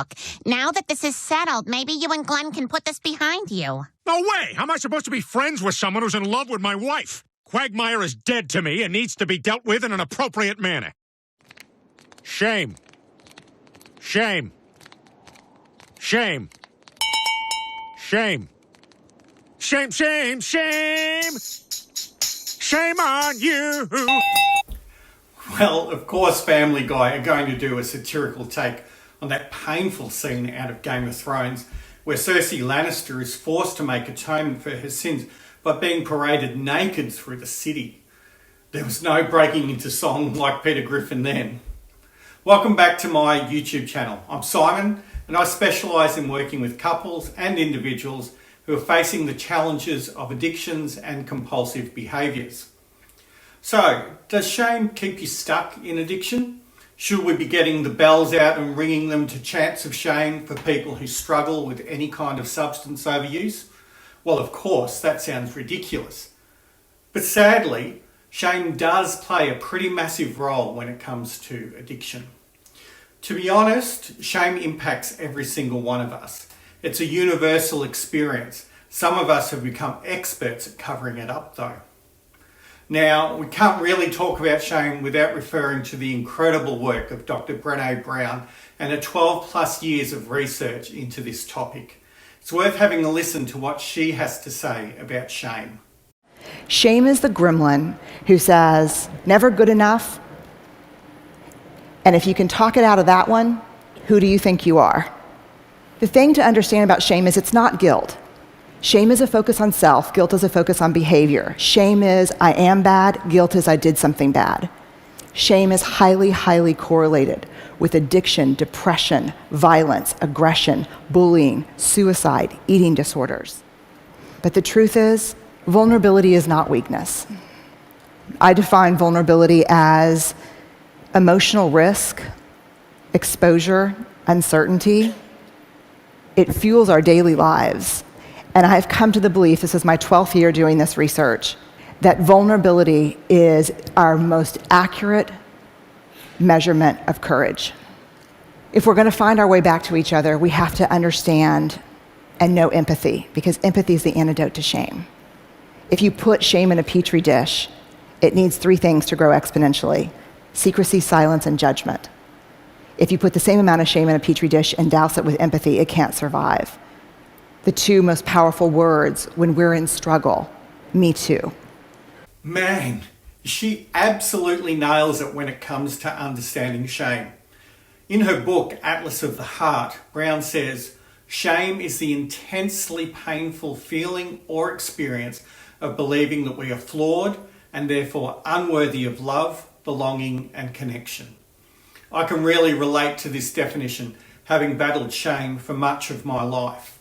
Look, now that this is settled, maybe you and Glenn can put this behind you. No way! How am I supposed to be friends with someone who's in love with my wife? Quagmire is dead to me and needs to be dealt with in an appropriate manner. Shame. Shame. Shame. Shame. Shame, shame, shame! Shame on you! Well, of course Family Guy are going to do a satirical take on that painful scene out of Game of Thrones where Cersei Lannister is forced to make atonement for her sins by being paraded naked through the city. There was no breaking into song like Peter Griffin then. Welcome back to my YouTube channel. I'm Simon and I specialise in working with couples and individuals who are facing the challenges of addictions and compulsive behaviours. So, does shame keep you stuck in addiction? Should we be getting the bells out and ringing them to chants of shame for people who struggle with any kind of substance overuse? Well, of course, that sounds ridiculous. But sadly, shame does play a pretty massive role when it comes to addiction. To be honest, shame impacts every single one of us. It's a universal experience. Some of us have become experts at covering it up though. Now, we can't really talk about shame without referring to the incredible work of Dr. Brené Brown and her 12 plus years of research into this topic. It's worth having a listen to what she has to say about shame. Shame is the gremlin who says, never good enough. And if you can talk it out of that one, who do you think you are? The thing to understand about shame is it's not guilt. Shame is a focus on self, guilt is a focus on behavior. Shame is I am bad, guilt is I did something bad. Shame is highly, highly correlated with addiction, depression, violence, aggression, bullying, suicide, eating disorders. But the truth is, vulnerability is not weakness. I define vulnerability as emotional risk, exposure, uncertainty. It fuels our daily lives. And I've come to the belief, this is my 12th year doing this research, that vulnerability is our most accurate measurement of courage. If we're going to find our way back to each other, we have to understand and know empathy, because empathy is the antidote to shame. If you put shame in a petri dish, it needs three things to grow exponentially: secrecy, silence, and judgment. If you put the same amount of shame in a petri dish and douse it with empathy, it can't survive. The two most powerful words when we're in struggle: me too. Man, she absolutely nails it when it comes to understanding shame. In her book, Atlas of the Heart, Brown says, shame is the intensely painful feeling or experience of believing that we are flawed and therefore unworthy of love, belonging, and connection. I can really relate to this definition, having battled shame for much of my life.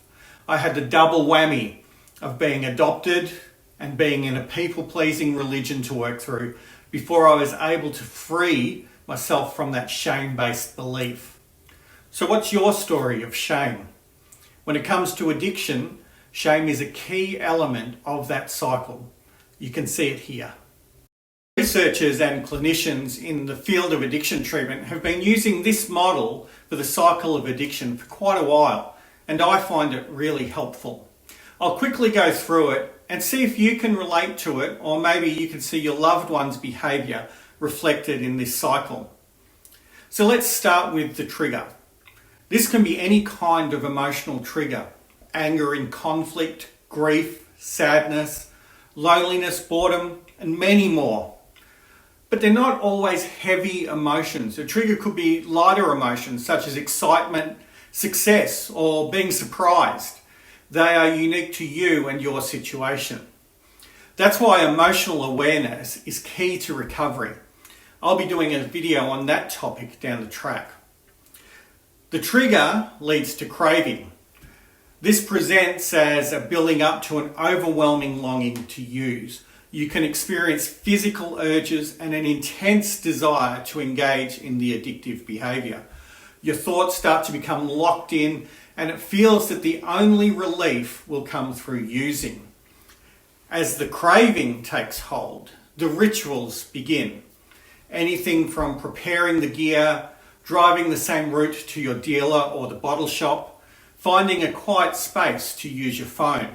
I had the double whammy of being adopted and being in a people-pleasing religion to work through before I was able to free myself from that shame-based belief. So what's your story of shame? When it comes to addiction, shame is a key element of that cycle. You can see it here. Researchers and clinicians in the field of addiction treatment have been using this model for the cycle of addiction for quite a while, and I find it really helpful. I'll quickly go through it and see if you can relate to it, or maybe you can see your loved one's behaviour reflected in this cycle. So let's start with the trigger. This can be any kind of emotional trigger: anger in conflict, grief, sadness, loneliness, boredom, and many more. But they're not always heavy emotions. A trigger could be lighter emotions such as excitement, success, or being surprised. They are unique to you and your situation. That's why emotional awareness is key to recovery. I'll be doing a video on that topic down the track. The trigger leads to craving. This presents as a building up to an overwhelming longing to use. You can experience physical urges and an intense desire to engage in the addictive behaviour. Your thoughts start to become locked in, and it feels that the only relief will come through using. As the craving takes hold, the rituals begin. Anything from preparing the gear, driving the same route to your dealer or the bottle shop, finding a quiet space to use your phone.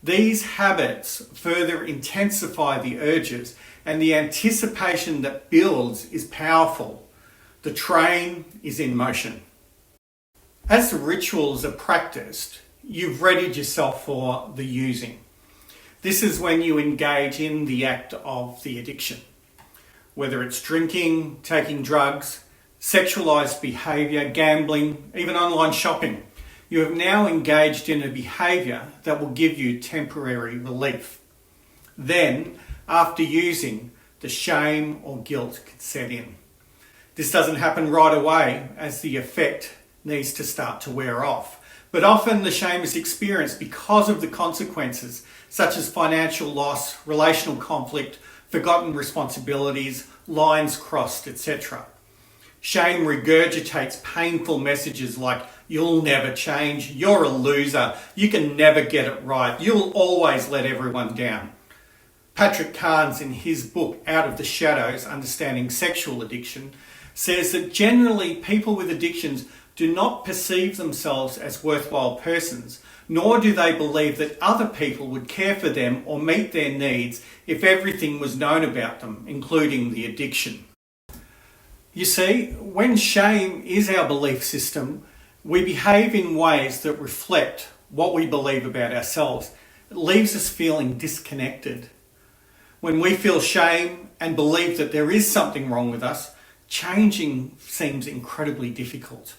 These habits further intensify the urges, and the anticipation that builds is powerful. The train is in motion. As the rituals are practiced, you've readied yourself for the using. This is when you engage in the act of the addiction. Whether it's drinking, taking drugs, sexualized behavior, gambling, even online shopping, you have now engaged in a behavior that will give you temporary relief. Then, after using, the shame or guilt can set in. This doesn't happen right away, as the effect needs to start to wear off. But often the shame is experienced because of the consequences, such as financial loss, relational conflict, forgotten responsibilities, lines crossed, etc. Shame regurgitates painful messages like, "You'll never change, you're a loser, you can never get it right, you'll always let everyone down." Patrick Carnes, in his book Out of the Shadows, Understanding Sexual Addiction, says that generally people with addictions do not perceive themselves as worthwhile persons, nor do they believe that other people would care for them or meet their needs if everything was known about them, including the addiction. You see, when shame is our belief system, we behave in ways that reflect what we believe about ourselves. It leaves us feeling disconnected. When we feel shame and believe that there is something wrong with us, changing seems incredibly difficult.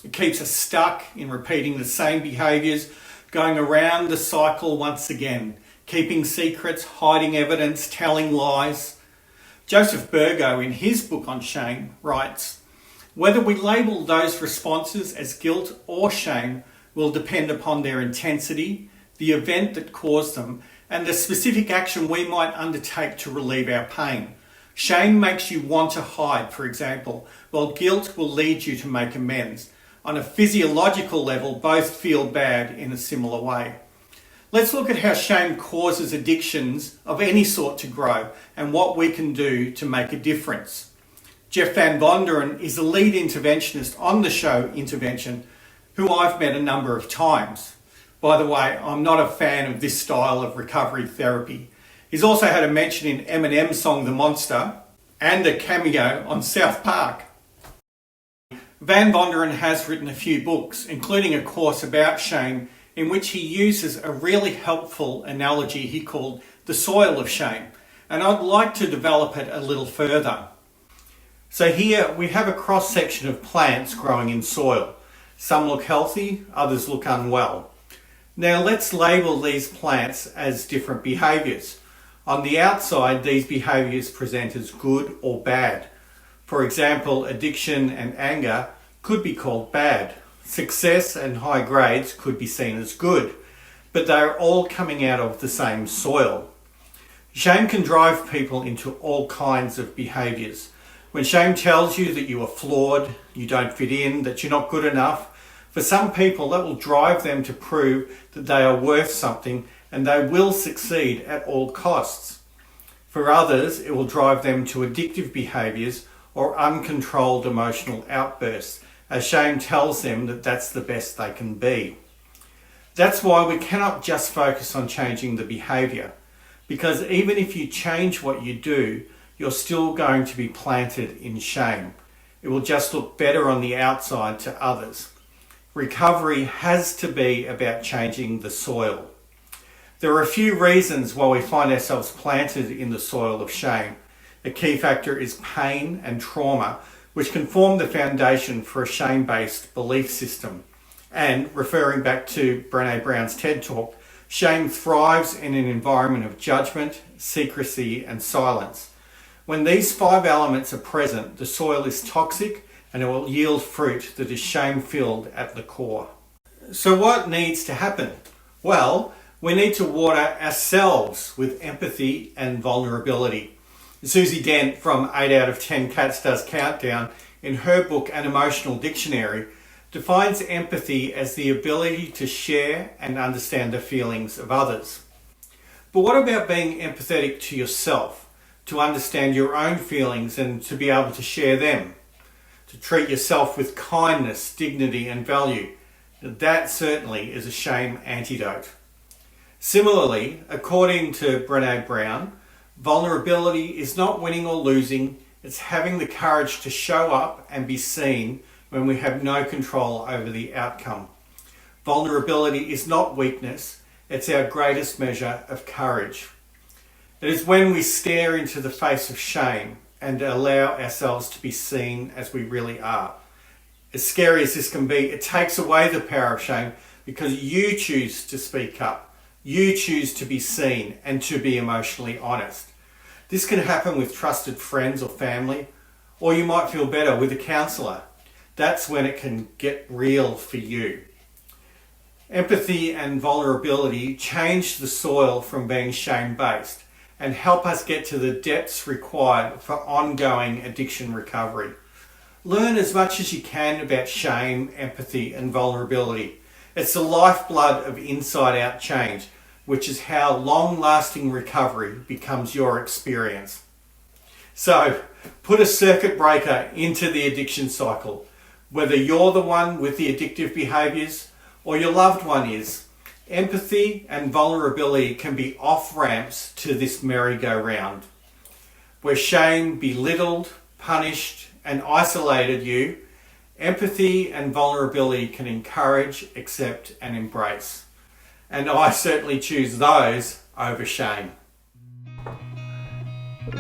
It keeps us stuck in repeating the same behaviours, going around the cycle once again, keeping secrets, hiding evidence, telling lies. Joseph Burgo, in his book on shame, writes, "Whether we label those responses as guilt or shame will depend upon their intensity, the event that caused them, and the specific action we might undertake to relieve our pain. Shame makes you want to hide, for example, while guilt will lead you to make amends. On a physiological level, both feel bad in a similar way." Let's look at how shame causes addictions of any sort to grow and what we can do to make a difference. Jeff Van Vonderen is a lead interventionist on the show Intervention, who I've met a number of times. By the way, I'm not a fan of this style of recovery therapy. He's also had a mention in Eminem's song The Monster and a cameo on South Park. Van Vonderen has written a few books, including a course about shame, in which he uses a really helpful analogy he called the soil of shame, and I'd like to develop it a little further. So here we have a cross-section of plants growing in soil. Some look healthy, others look unwell. Now let's label these plants as different behaviours. On the outside, these behaviours present as good or bad. For example, addiction and anger could be called bad. Success and high grades could be seen as good, but they are all coming out of the same soil. Shame can drive people into all kinds of behaviours. When shame tells you that you are flawed, you don't fit in, that you're not good enough, for some people that will drive them to prove that they are worth something and they will succeed at all costs. For others, it will drive them to addictive behaviours or uncontrolled emotional outbursts, as shame tells them that that's the best they can be. That's why we cannot just focus on changing the behaviour, because even if you change what you do, you're still going to be planted in shame. It will just look better on the outside to others. Recovery has to be about changing the soil. There are a few reasons why we find ourselves planted in the soil of shame. A key factor is pain and trauma, which can form the foundation for a shame-based belief system. And referring back to Brené Brown's TED Talk, shame thrives in an environment of judgment, secrecy, and silence. When these 5 elements are present, the soil is toxic and it will yield fruit that is shame-filled at the core. So what needs to happen? Well, we need to water ourselves with empathy and vulnerability. Susie Dent from 8 out of 10 Cats Does Countdown, in her book An Emotional Dictionary, defines empathy as the ability to share and understand the feelings of others. But what about being empathetic to yourself, to understand your own feelings and to be able to share them? to treat yourself with kindness, dignity and value. That certainly is a shame antidote. Similarly, according to Brené Brown, vulnerability is not winning or losing, it's having the courage to show up and be seen when we have no control over the outcome. Vulnerability is not weakness, it's our greatest measure of courage. It is when we stare into the face of shame and allow ourselves to be seen as we really are. As scary as this can be, it takes away the power of shame because you choose to speak up. You choose to be seen and to be emotionally honest. This can happen with trusted friends or family, or you might feel better with a counsellor. That's when it can get real for you. Empathy and vulnerability change the soil from being shame-based and help us get to the depths required for ongoing addiction recovery. Learn as much as you can about shame, empathy and vulnerability. It's the lifeblood of inside-out change, which is how long-lasting recovery becomes your experience. So, put a circuit breaker into the addiction cycle, whether you're the one with the addictive behaviours or your loved one is. Empathy and vulnerability can be off-ramps to this merry-go-round, where shame belittled, punished and isolated you. Empathy and vulnerability can encourage, accept and embrace. And I certainly choose those over shame.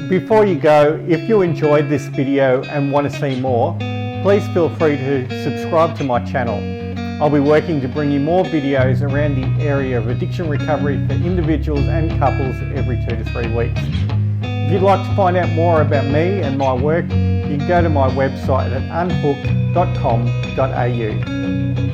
Before you go, if you enjoyed this video and want to see more, please feel free to subscribe to my channel. I'll be working to bring you more videos around the area of addiction recovery for individuals and couples every 2 to 3 weeks. If you'd like to find out more about me and my work, you can go to my website at unhooked.com.au.